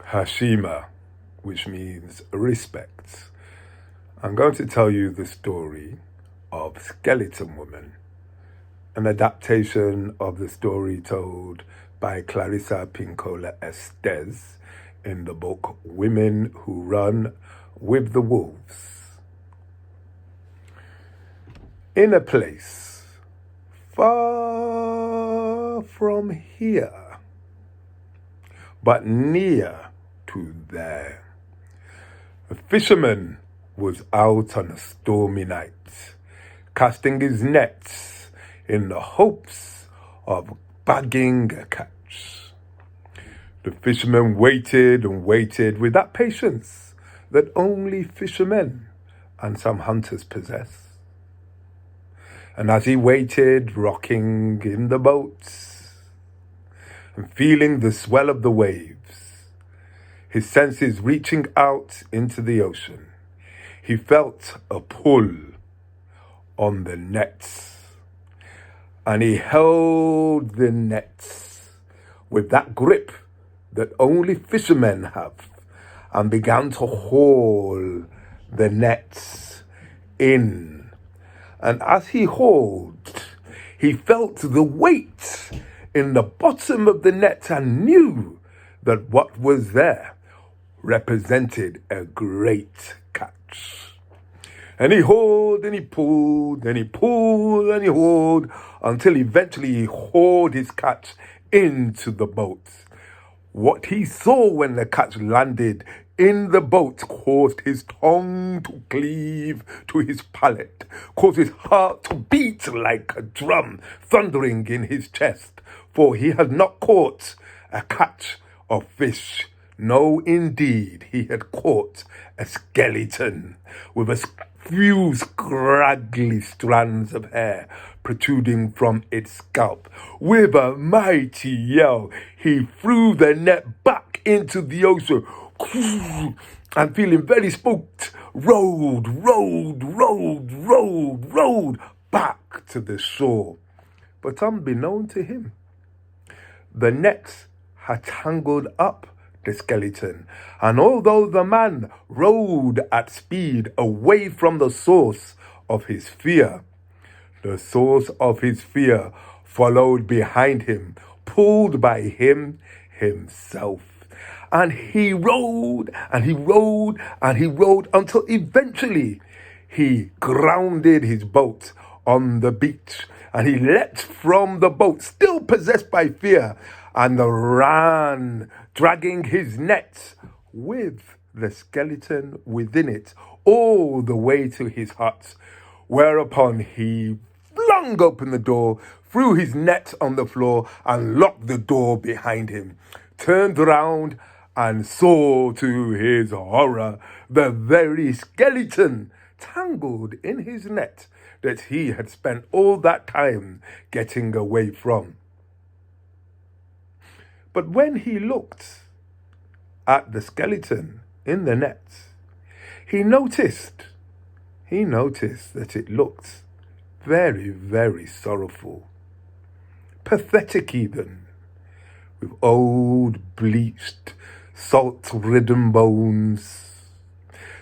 Hashima, which means respect. I'm going to tell you the story of Skeleton Woman, an adaptation of the story told by Clarissa Pinkola Estes in the book Women Who Run with the Wolves. In a place far from here, but near to there, a fisherman was out on a stormy night, casting his nets in the hopes of bagging a catch. The fisherman waited and waited with that patience that only fishermen and some hunters possess. And as he waited, rocking in the boats and feeling the swell of the waves, his senses reaching out into the ocean, he felt a pull on the nets. And he held the nets with that grip that only fishermen have and began to haul the nets in. And as he hauled, he felt the weight in the bottom of the net and knew that what was there represented a great catch. And he hauled and he pulled and he pulled and he hauled until eventually he hauled his catch into the boat. What he saw when the catch landed in the boat caused his tongue to cleave to his palate, caused his heart to beat like a drum thundering in his chest, for he had not caught a catch of fish. No, indeed, he had caught a skeleton with a few scraggly strands of hair protruding from its scalp. With a mighty yell, he threw the net back into the ocean and, feeling very spooked, rowed back to the shore. But unbeknown to him, the net had tangled up the skeleton, and although the man rowed at speed away from the source of his fear, the source of his fear followed behind him, pulled by him himself. And he rowed and he rowed and he rowed until eventually he grounded his boat on the beach, and he leapt from the boat, still possessed by fear, and ran, dragging his net with the skeleton within it all the way to his hut, whereupon he flung open the door, threw his net on the floor, and locked the door behind him, turned round, and saw to his horror the very skeleton tangled in his net that he had spent all that time getting away from. But when he looked at the skeleton in the net, he noticed that it looked very, very sorrowful, pathetic even, with old, bleached, salt-ridden bones,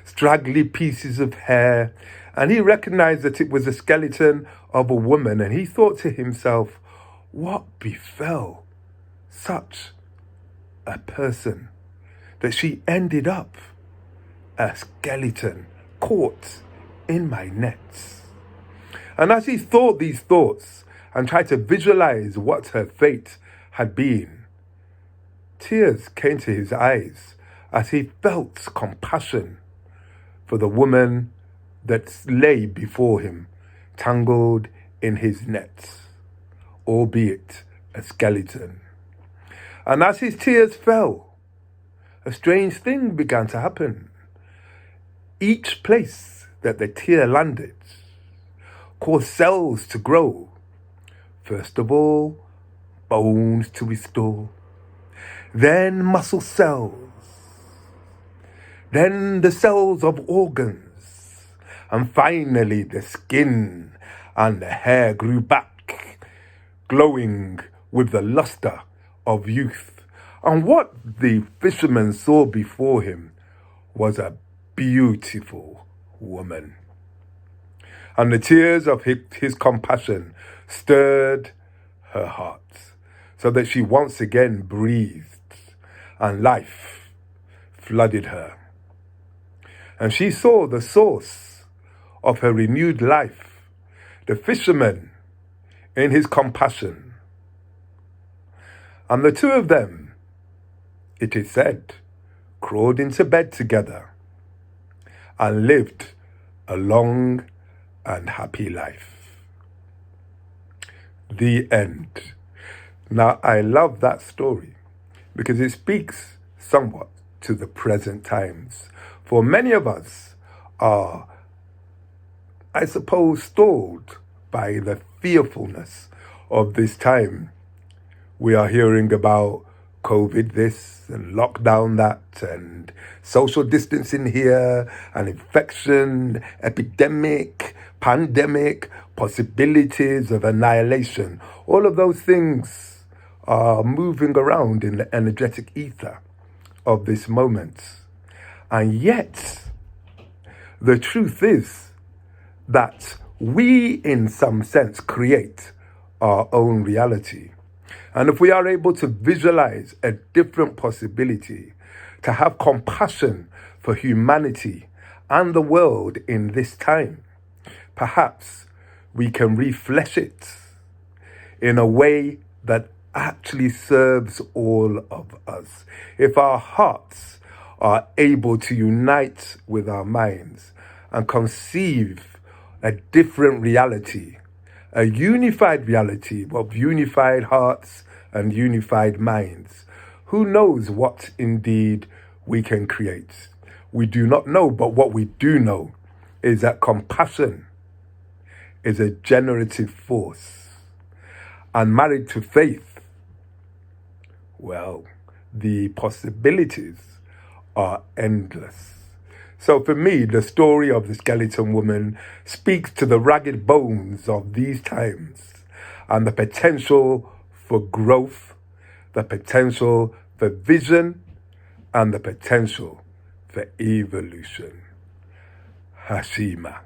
straggly pieces of hair, and he recognized that it was a skeleton of a woman, and he thought to himself, what befell such a person that she ended up a skeleton caught in my nets? And as he thought these thoughts and tried to visualize what her fate had been, tears came to his eyes as he felt compassion for the woman that lay before him, tangled in his nets, albeit a skeleton. And as his tears fell, a strange thing began to happen. Each place that the tear landed caused cells to grow. First of all, bones to restore, then muscle cells, then the cells of organs, and finally the skin and the hair grew back, glowing with the luster of youth, And what the fisherman saw before him was a beautiful woman. And the tears of his compassion stirred her heart, so that she once again breathed, and life flooded her. And she saw the source of her renewed life, the fisherman in his compassion. And the two of them, it is said, crawled into bed together and lived a long and happy life. The end. Now, I love that story because it speaks somewhat to the present times. For many of us are, I suppose, stalled by the fearfulness of this time. We are hearing about COVID this and lockdown that and social distancing here and infection, epidemic, pandemic, possibilities of annihilation. All of those things are moving around in the energetic ether of this moment. And yet, the truth is that we, in some sense, create our own reality. And if we are able to visualize a different possibility, to have compassion for humanity and the world in this time, perhaps we can reflesh it in a way that actually serves all of us. If our hearts are able to unite with our minds and conceive a different reality, a unified reality of unified hearts and unified minds, who knows what indeed we can create? We do not know, but what we do know is that compassion is a generative force. And married to faith, well, the possibilities are endless. So for me, the story of the skeleton woman speaks to the ragged bones of these times and the potential for growth, the potential for vision, and the potential for evolution. Hashima.